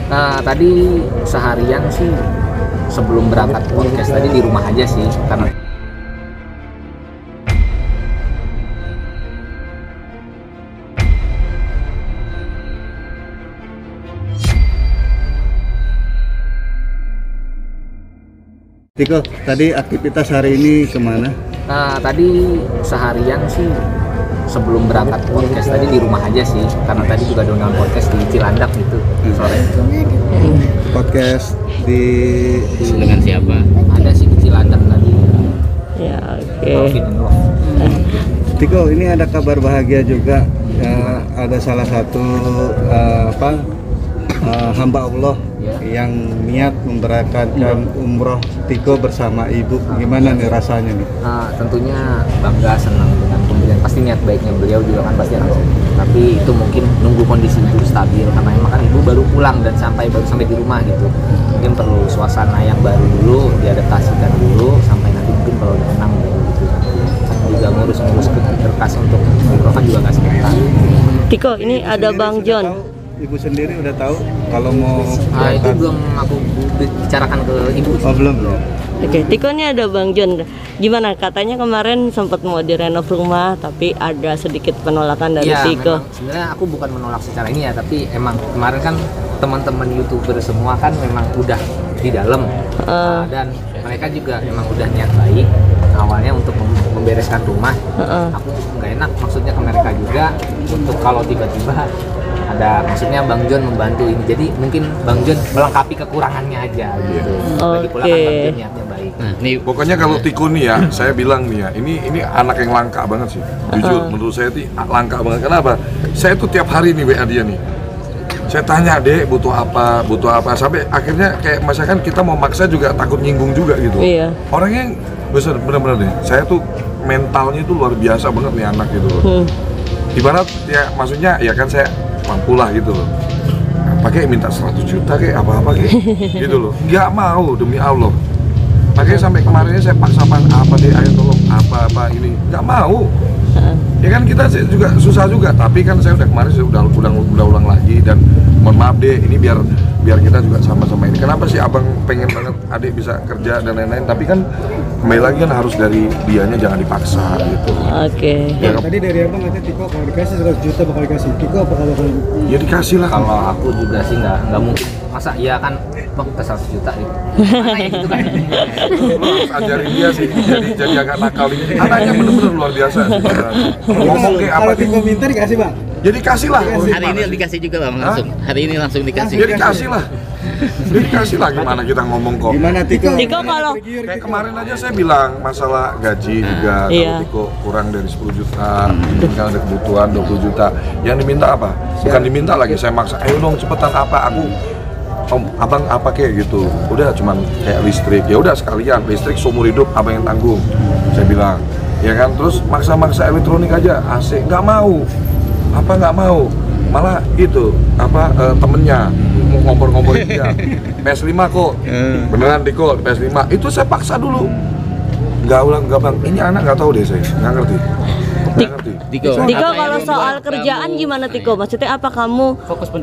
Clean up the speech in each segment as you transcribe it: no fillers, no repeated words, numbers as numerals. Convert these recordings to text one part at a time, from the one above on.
Tadi seharian sih sebelum berangkat podcast tadi di rumah aja sih karena Tiko, tadi aktivitas hari ini kemana? tadi seharian sih sebelum berangkat podcast tadi di rumah aja sih karena tadi juga ada undangan podcast di Cilandak gitu sore. Podcast dengan siapa? Ada sih di Cilandak tadi. Ya, oke. Tiko, ini ada kabar bahagia juga. Ada salah satu hamba Allah yang niat memberangkatkan umroh Tiko bersama ibu. Gimana nih rasanya nih? Tentunya bangga, senang dengan pemberian. Pasti niat baiknya beliau juga kan pasti akan. Tapi itu mungkin nunggu kondisi ibu stabil karena emang kan ibu baru pulang dan baru sampai di rumah gitu. Mungkin perlu suasana yang baru dulu, diadaptasikan dulu sampai nanti mungkin kalau udah tenang gitu. Juga ngurus berkas untuk umroh kan juga nggak sebentar. Tiko, ini ada Bang John. Ibu sendiri udah tahu kalau mau Itu belum aku bicarakan ke ibu. Oh, belum ya. Oke, Tiko, ini ada Bang John. Gimana? Katanya kemarin sempat mau direnov rumah, tapi ada sedikit penolakan dari Tiko. Sebenarnya aku bukan menolak secara ini ya, tapi emang kemarin kan teman-teman YouTuber semua kan memang udah di dalam dan mereka juga emang udah niat baik awalnya untuk membereskan rumah. Aku nggak enak maksudnya ke mereka juga untuk kalau tiba-tiba ada maksudnya Bang John membantu ini, jadi mungkin Bang John melengkapi kekurangannya aja gitu. Lagi pula kan Bang John niatnya baik. Nih Pokoknya kalau Tiko nih ya, saya bilang nih ya, ini anak yang langka banget sih. Jujur, menurut saya tuh langka banget. Kenapa? Saya tuh tiap hari nih WA dia nih. Saya tanya, Dek, butuh apa, sampai akhirnya kayak misalkan kita mau maksa juga takut nyinggung juga gitu. Iya. Orangnya besar, bener-bener deh. Saya tuh mentalnya tuh luar biasa banget nih anak gitu loh. Ibarat ya, maksudnya ya kan saya mampu lah gitu loh. Pakai minta 100 juta kayak apa-apa kayak gitu loh. Nggak mau, demi Allah. Makanya sampai kemarinnya saya paksa apa deh, ayo tolong apa ini. Nggak mau. Ya kan kita juga susah juga, tapi kan saya kemarin udah ulang lagi dan mohon maaf deh, ini biar kita juga sama-sama ini. Kenapa sih abang pengen banget adik bisa kerja dan lain-lain, tapi kan kembali lagi kan harus dari dianya, jangan dipaksa gitu. Oke. Ya, Tadi dari abang katanya Tiko kalau dikasih 100 juta bakal dikasih. Tiko apa kalau ya dikasih lah. Kalau aku juga sih nggak mungkin, masa iya kan bang kita 100 juta gitu. Mana ya gitu kan. Lo harus ajarin dia sih, jadi agak nakal ini. Anaknya bener-bener luar biasa sih. Ngomong kayak apa Tiko minta dikasih, Bang? jadi kasih lah. hari ini dikasih juga Bang, langsung. Hari ini langsung dikasih. Jadi kasih lah. Jadi kasih lah, gimana kita ngomong kok. Gimana Tiko? Tiko kalau Kayak kemarin aja saya bilang masalah gaji juga, Iya. kalau Tiko kurang dari 10 juta, mungkin ada kebutuhan 20 juta. Yang diminta apa? Bukan diminta lagi, saya maksa, ayo dong cepetan apa, Om, abang apa kayak gitu. Udah cuman kayak listrik, ya udah sekalian listrik seumur hidup abang yang tanggung. Saya bilang, ya kan, terus maksa-maksa elektronik aja, AC nggak mau. Apa nggak mau? Malah itu temennya mau ngompor-ngomporin dia. PS5 kok, beneran Tiko PS5. Itu saya paksa dulu. Nggak bang, ini anak nggak tahu deh, saya nggak ngerti. Tiko, Tiko, apa kalau yang soal membuat kerjaan kamu- gimana Tiko? Maksudnya apa kamu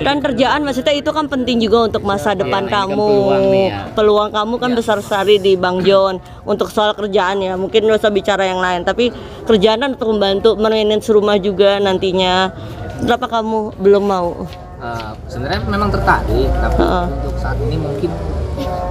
kan kerjaan, maksudnya itu kan penting juga untuk masa depan ini kan kamu. peluang nih ya. Peluang kamu kan besar sekali di Bang John. Untuk soal kerjaan ya, mungkin nggak usah bicara yang lain. Tapi kerjaan kan untuk membantu manage rumah juga nantinya. Kenapa kamu belum mau? Sebenarnya memang tertarik, tapi untuk saat ini mungkin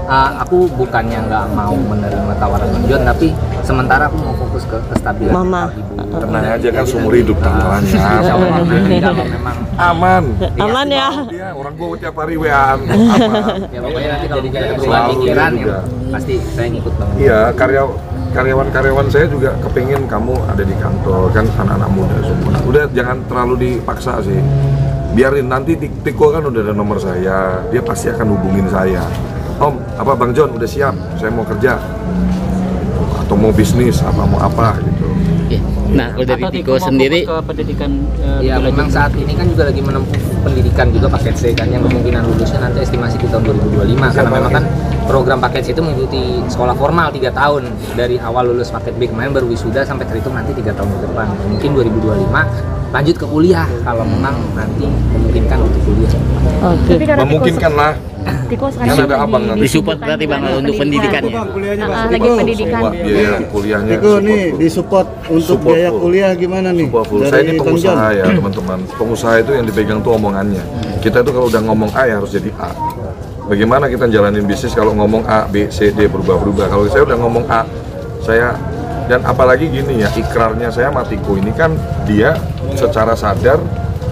aku bukannya nggak mau menerima tawaran Bang John, tapi sementara aku mau fokus ke kestabilan Mama. ibu. Tenang aja kan, seumur hidup tanggalannya. Insya Allah nanti kalau memang Aman. Aman ya? Dia orang gua tiap hari WA-an. Aman. ya pokoknya nanti kalau ada perubahan Selalu pikiran dia ya juga. pasti saya ngikut banget. Iya, karyawan saya juga kepingin kamu ada di kantor, kan anak-anak muda semua. Udah jangan terlalu dipaksa sih. Biarin, nanti Tiko kan udah ada nomor saya, dia pasti akan hubungin saya. Om, Bang John udah siap, saya mau kerja atau mau bisnis, mau apa gitu. Oke. Nah, kalau dari Tiko sendiri, ke pendidikan Ya memang saat ini kan juga lagi menempuh pendidikan juga paket C kan, yang kemungkinan lulusnya nanti estimasi di tahun 2025 karena memang kan program paket C itu mengikuti sekolah formal 3 tahun dari awal lulus paket B kemarin baru wisuda sampai terhitung nanti 3 tahun ke depan. Mungkin 2025 lanjut ke kuliah kalau memang nanti memungkinkan untuk kuliah. Oke. Tapi karena Memungkinkan lah. Tiko Kan sekarang ada abang nanti. Disupport berarti Bang untuk pendidikannya. Kuliahnya Pak. lagi pendidikan. Buat biaya kuliahnya. Tiko nih disupport untuk Support biaya full. kuliah gimana nih? Support full. Saya ini pengusaha ya teman-teman. Pengusaha itu yang dipegang tuh omongannya. Kita tuh kalau udah ngomong A ya harus jadi A. Bagaimana kita jalanin bisnis kalau ngomong A, B, C, D berubah-berubah. Kalau saya udah ngomong A, saya dan apalagi gini ya, ikrarnya saya sama Tiko ini kan dia secara sadar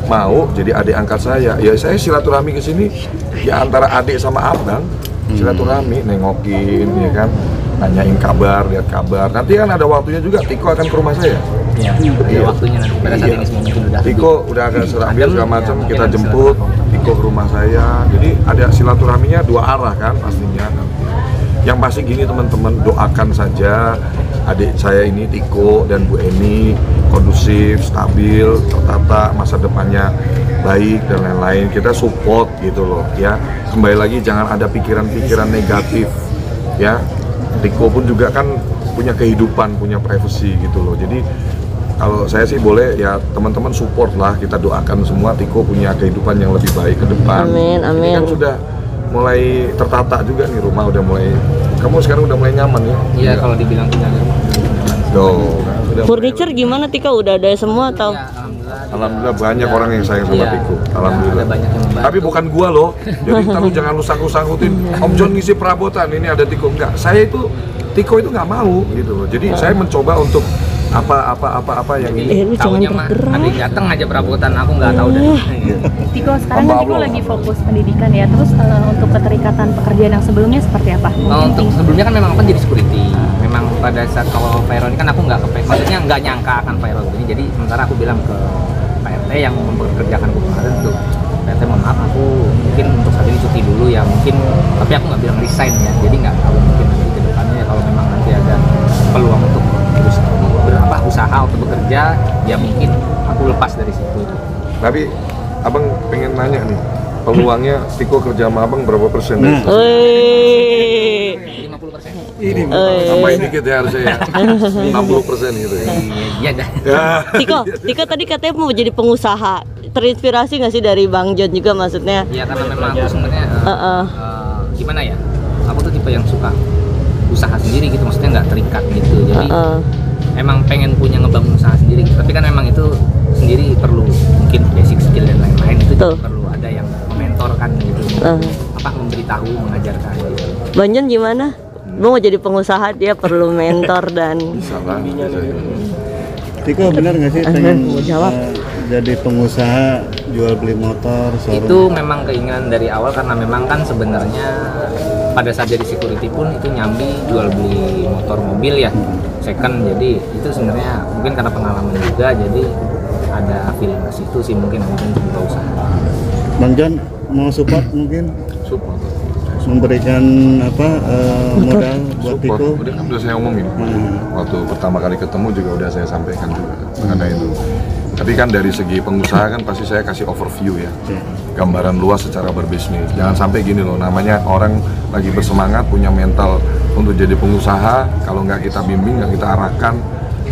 mau jadi adik angkat saya. Ya saya silaturahmi ke sini ya antara adik sama abang, silaturahmi, nengokin ya kan, nanyain kabar, lihat kabar. Nanti kan ada waktunya juga Tiko akan ke rumah saya. Iya, ada waktunya nanti pada saat ini semua mungkin udah. Tiko udah agak serabil segala macam, kita jemput Tiko ke rumah saya. Jadi ada silaturahminya dua arah kan pastinya nanti. Yang pasti gini teman-teman, doakan saja adik saya ini Tiko dan Bu Eni kondusif, stabil, tertata, masa depannya baik dan lain-lain. Kita support gitu loh ya. Kembali lagi jangan ada pikiran-pikiran negatif ya. Tiko pun juga kan punya kehidupan, punya privacy gitu loh. Jadi kalau saya sih boleh ya teman-teman support lah, kita doakan semua Tiko punya kehidupan yang lebih baik ke depan. Amin, amin. Ini kan sudah mulai tertata juga nih, rumah udah mulai, kamu sekarang udah mulai nyaman ya? Iya, kalau dibilang tinggal di rumah nyaman. Udah Furniture gimana Tika? Udah ada semua atau? Ya, alhamdulillah. Alhamdulillah banyak orang yang sayang sama Iya. Tiko. Alhamdulillah. Ada banyak yang membantu. Tapi bukan gua loh. Jadi ntar lu jangan lu sangkut-sangkutin. Om John ngisi perabotan, ini ada Tiko. Enggak, saya itu Tiko itu nggak mau gitu loh. Jadi saya mencoba untuk apa yang ini. Lu jangan Taunya mah bergerak. ada yang datang aja perabotan, aku nggak tahu dari mana. Tiko sekarang kan Tiko lagi fokus pendidikan ya. Terus untuk keterikatan pekerjaan yang sebelumnya seperti apa? Untuk sebelumnya kan memang aku kan jadi security. Memang pada saat kalau viral ini kan aku nggak maksudnya nggak nyangka akan viral begini. Jadi sementara aku bilang ke Pak RT yang mempekerjakan aku kemarin tuh, Pak RT mohon maaf aku mungkin untuk saat ini cuti dulu ya mungkin, tapi aku nggak bilang resign ya. Jadi nggak tahu mungkin nanti ke depannya ya kalau memang nanti ada peluang untuk terus usaha untuk bekerja ya mungkin aku lepas dari situ. Tapi abang pengen nanya nih, peluangnya Tiko kerja sama abang berapa persen? Nah. 50%. Ini Tambahin dikit ya harusnya ya, 60% gitu ya. Iya dah. Ya. Tika tadi katanya mau jadi pengusaha. Terinspirasi nggak sih dari Bang John juga maksudnya? Iya karena memang aku sebenarnya gimana ya? Aku tuh tipe yang suka usaha sendiri gitu, maksudnya nggak terikat gitu. Jadi emang pengen punya ngebangun usaha sendiri. Tapi kan emang itu sendiri perlu mungkin basic skill dan lain-lain itu juga perlu ada yang mementorkan gitu. Apa memberitahu, mengajarkan gitu. Bang John gimana? Mau jadi pengusaha dia perlu mentor dan Salah. Tiko benar nggak sih pengen mau jawab. jadi pengusaha jual beli motor? showroom? Itu memang keinginan dari awal karena memang kan sebenarnya pada saat jadi security pun itu nyambi jual beli motor mobil ya second, jadi itu sebenarnya mungkin karena pengalaman juga jadi ada afiliasi itu sih mungkin untuk buka usaha. Bang John mau support mungkin Support. memberikan modal buat Support. Tiko? Udah saya omongin. Waktu pertama kali ketemu juga udah saya sampaikan juga mengenai itu. Tapi kan dari segi pengusaha kan pasti saya kasih overview ya, gambaran luas secara berbisnis. Jangan sampai gini loh, namanya orang lagi bersemangat, punya mental untuk jadi pengusaha, kalau nggak kita bimbing, nggak kita arahkan,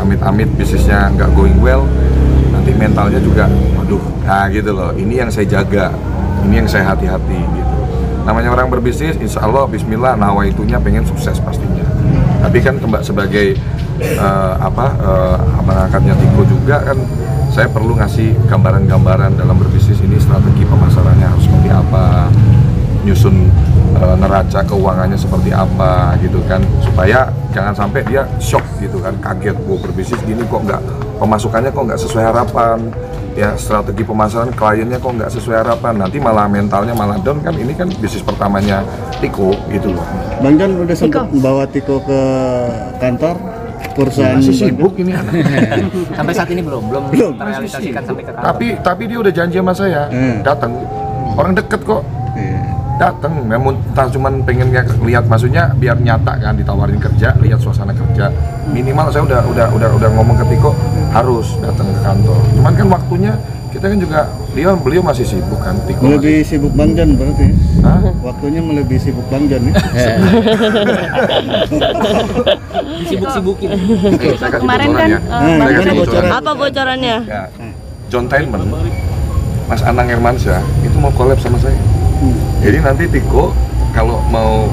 amit-amit bisnisnya nggak going well, nanti mentalnya juga, waduh, nah gitu loh. Ini yang saya jaga, ini yang saya hati-hati gitu. Namanya orang berbisnis, insya Allah, bismillah, nawaitunya pengen sukses pastinya. Tapi kan sebagai abang angkatnya Tiko juga kan, saya perlu ngasih gambaran-gambaran dalam berbisnis ini, strategi pemasarannya harus seperti apa, nyusun neraca keuangannya seperti apa gitu kan, supaya jangan sampai dia shock gitu kan, kaget, berbisnis gini kok nggak, pemasukannya kok nggak sesuai harapan, ya strategi pemasaran kliennya kok nggak sesuai harapan, nanti malah mentalnya malah down kan. Ini kan bisnis pertamanya Tiko gitu loh. Bang John udah sempat bawa Tiko ke kantor perusahaan? Masih sibuk ini anak. Sampai saat ini belum terrealisasikan sampai ke kantor. Tapi dia udah janji sama saya, datang, orang deket kok. Datang, memang entah cuman pengen lihat, maksudnya biar nyata kan, ditawarin kerja, lihat suasana kerja. Minimal saya udah ngomong ke Tiko harus datang ke kantor. Cuman kan waktunya kita kan juga beliau masih sibuk kan, Tiko Lebih sibuk Bang John berarti? Hah? Waktunya melebihi sibuk Bang John ya? Disibuk-sibukin. Saya kasih Kemarin bocoran kan, ya. Bang Saya kasih John bocoran. apa bocorannya? Ya. Jontainment, Mas Anang Hermansyah itu mau collab sama saya. Jadi nanti Tiko kalau mau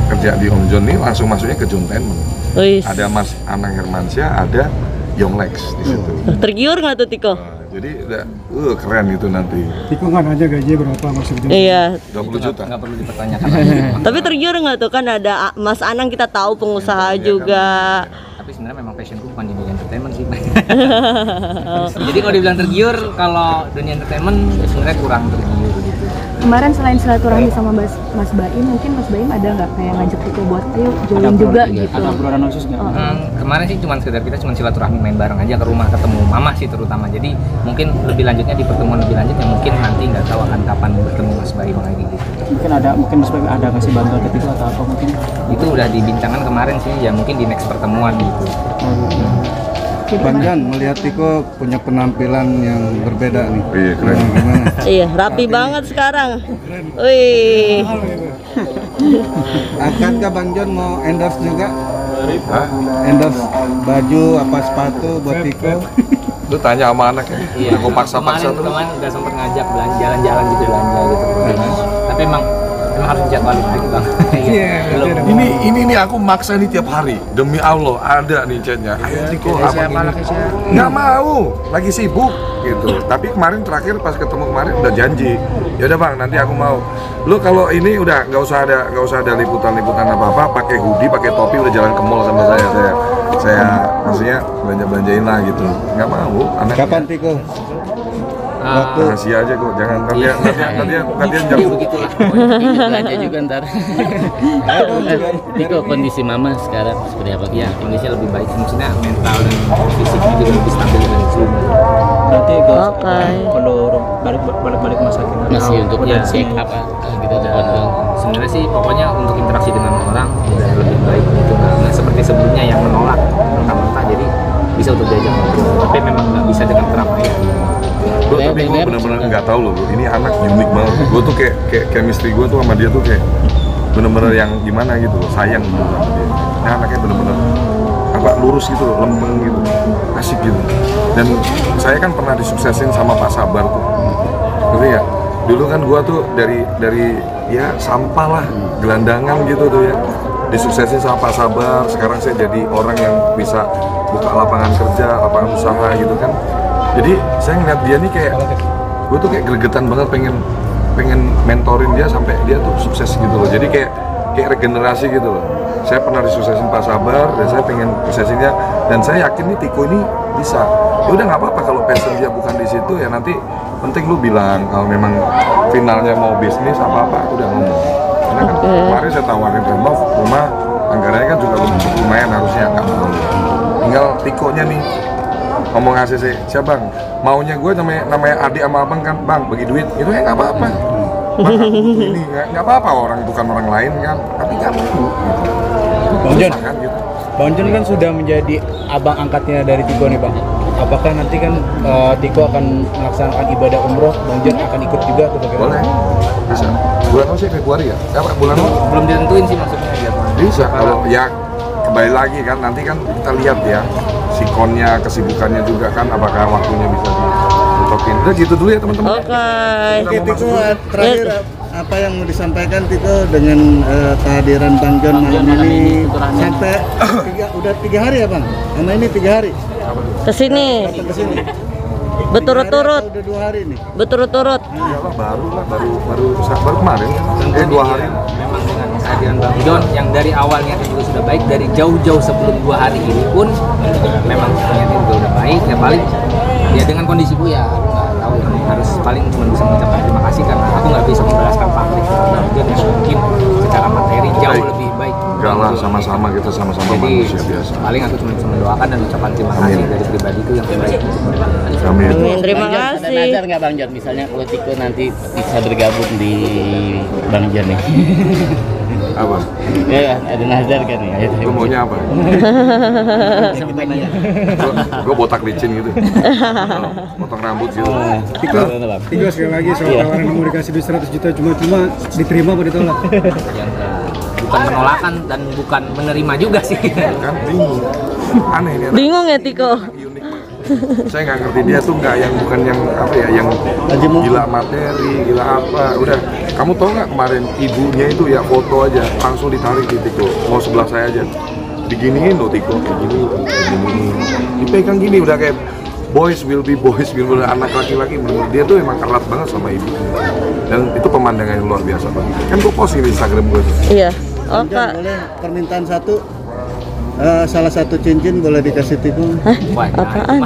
kerja di Om John nih langsung masuknya ke Jontainment. Ada Mas Anang Hermansyah, ada Yonglex di situ. Tergiur nggak tuh Tiko? Jadi udah keren itu nanti. Tiko kan aja gajinya berapa maksudnya? Iya. 20 juta. Nggak perlu dipertanyakan lagi. Tapi tergiur nggak tuh, kan ada Mas Anang, kita tahu pengusaha juga. Tapi sebenarnya memang passionku bukan di dunia entertainment sih. Jadi kalau dibilang tergiur, kalau dunia entertainment sebenarnya kurang tergiur gitu. Kemarin selain silaturahmi sama Mas Baim, mungkin Mas Baim ada nggak kayak ngajak Tiko buat ayo join juga gitu? Ada obrolan khusus nggak? Kemarin sih cuma sekedar kita cuma silaturahmi main bareng aja ke rumah, ketemu mama sih terutama. Jadi mungkin lebih lanjutnya di pertemuan lebih lanjut yang mungkin nanti nggak tahu akan kapan bertemu Mas Baim lagi gitu. Mungkin Mas Baim ada kasih bantuan ke Tiko atau apa mungkin? Itu udah dibincangkan kemarin sih, ya mungkin di next pertemuan gitu. Bang Jan, melihat Tiko punya penampilan yang berbeda nih. Iya, keren. Gimana? Iya, rapi banget sekarang. Wih. Akankah Bang Jon mau endorse juga? Hah? Endorse baju apa sepatu buat Tiko? Lu tanya sama anaknya. Iya. Aku paksa-paksa tuh. Kemarin udah sempet ngajak jalan-jalan gitu, belanja gitu. Tapi emang harus dijadwalin lagi Bang. Belum. Ini aku maksa nih tiap hari. Demi Allah ada nih chatnya. Ayo Tiko, abang ini. Nggak mau, lagi sibuk gitu. Tapi kemarin terakhir pas ketemu kemarin udah janji. Ya udah Bang, nanti aku mau. Lu kalau ini udah nggak usah ada liputan apa-apa, pakai hoodie, pakai topi udah jalan ke mall sama saya maksudnya belanjain lah gitu. Nggak mau. Kapan Tiko? Waktu Kasih aja kok, jangan nanti jam Begitulah. Belanja juga ntar. Tiko, kondisi mama sekarang seperti apa? Iya, kondisinya lebih baik. Maksudnya mental dan fisiknya juga lebih stabil dan sebelumnya. Berarti Oke. perlu balik rumah sakit. Masih untuk Ya. check apa gitu tuh kontrol. Sebenarnya sih pokoknya untuk interaksi dengan orang udah lebih baik gitu. Nggak seperti sebelumnya yang menolak mentah-mentah, jadi bisa untuk diajak ngobrol. Tapi memang nggak bisa dengan keramaian. Tapi gue bener-bener nggak tahu loh, ini anak unik banget. Gue tuh kayak chemistry gue tuh sama dia tuh kayak bener-bener yang gimana gitu loh, sayang gitu sama dia. Nah anaknya bener-bener apa lurus gitu loh, lempeng gitu, asik gitu. Dan saya kan pernah disuksesin sama Pak Sabar tuh, ngerti ya? Dulu kan gue tuh dari ya sampah lah, gelandangan gitu tuh ya, disuksesin sama Pak Sabar. Sekarang saya jadi orang yang bisa buka lapangan kerja, lapangan usaha gitu kan. Jadi saya ngeliat dia nih kayak, gue tuh kayak gregetan banget pengen mentorin dia sampai dia tuh sukses gitu loh. Jadi kayak regenerasi gitu loh. Saya pernah disuksesin Pak Sabar dan saya pengen suksesinnya, dan saya yakin nih Tiko ini bisa. Ya udah nggak apa-apa kalau passion dia bukan di situ, ya nanti penting lu bilang kalau memang finalnya mau bisnis apa udah ngomong. Karena kan kemarin saya tawarin rumah anggarannya kan juga lumayan harusnya, nggak mau. Tinggal Tikonya nih ngomong ACC, siapa Bang? Maunya gue namanya adik sama abang kan, Bang bagi duit, itu ya nggak apa-apa. Bang aku butuh ini, nggak apa-apa, orang bukan orang lain kan, tapi nggak mau. Bang Jon, Kan, gitu. Bang Jon kan sudah menjadi abang angkatnya dari Tiko nih Bang. Apakah nanti kan Tiko akan melaksanakan ibadah umroh, Bang Jon akan ikut juga atau bagaimana? Boleh, bisa. Bulan apa sih, Februari ya? Apa bulan apa? Belum ditentuin sih maksudnya jadwalnya. Bisa, kalau ya kembali lagi kan, nanti kan kita lihat ya sikonnya, kesibukannya juga kan, apakah waktunya bisa ditokin. Udah gitu dulu ya teman-teman. Oke. Oke, Tiko, terakhir apa yang mau disampaikan Tiko dengan kehadiran Bang Jon malam ini sampai udah 3 hari ya Bang? Sama ini 3 hari Kesini. datang ke sini. Berturut-turut. Udah 2 hari nih. Berturut-turut. Iyalah baru kemarin. 2 hari. Memang dengan kehadiran Bang Jon yang dari awalnya juga sudah baik, dari jauh-jauh sebelum 2 hari ini pun memang niatnya juga udah baik. Ya paling ya dengan kondisiku ya aku nggak tahu, harus paling cuma bisa mengucapkan terima kasih karena aku nggak bisa membalaskan pamrih Bang Jon yang mungkin secara materi jauh Baik. lebih baik. Enggak lah, sama-sama kita sama-sama Jadi manusia biasa. paling aku cuma bisa mendoakan dan ucapan terima kasih dari pribadiku yang terbaik. Amin. Amin. Terima Bang Jon, ada kasih. nazar nggak Bang Jon? Misalnya kalau Tiko nanti bisa bergabung di Bang Jon nih. Apa? Ya, ada nazar kan nih. Ayo, Lu maunya apa? Gue botak licin gitu. Potong rambut gitu. Tiko sekali lagi soal tawaran yang mau dikasih duit 100 juta cuma diterima apa ditolak? Yang bukan penolakan dan bukan menerima juga sih. Kan bingung. Aneh ini anak. Bingung ya Tiko? Unik banget. Saya nggak ngerti dia tuh nggak yang bukan yang apa ya, yang gila materi, gila apa. Udah, kamu tahu nggak kemarin ibunya itu ya foto aja langsung ditarik di TikTok, mau sebelah saya aja, diginiin loh TikTok kayak gini, dipegang gini udah kayak boys will be boys, anak laki-laki. Menurut dia tuh emang erat banget sama ibunya, dan itu pemandangan yang luar biasa banget. Kan gue posting di Instagram gue. Iya. Oh, Bang Jon, Kak. boleh permintaan satu, salah satu cincin boleh dikasih Tiko? Wah, Apaan?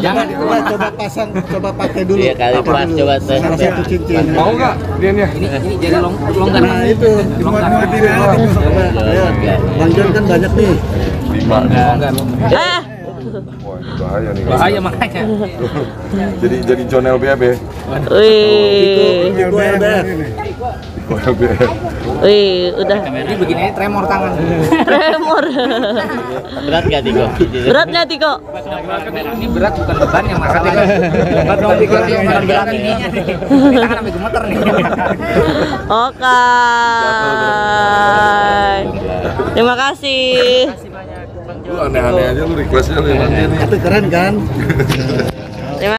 jangan Coba pasang, coba pakai dulu. Iya, kali Pakai pas, dulu. coba tes. Salah satu cincin. Mau nggak Dian ya? ini jadi longgar. Nah itu, coba lihat. Bang Jon kan banyak nih. 5 Longgar. Wah, ini bahaya nih. Bahaya makanya. jadi John LBF ya. Wih. Tiko LBF. Wih, udah Ini begini aja tremor tangan. tremor. Berat gak Tiko? Berat nggak, Tiko? Ini berat bukan bebannya masalahnya. Berat dong Tiko, bukan berat ininya nih. Ini tangan sampai gemeter nih. Oke. Terima kasih. Lu aneh-aneh aja lu requestnya lu yang nanti nih. Tapi keren kan?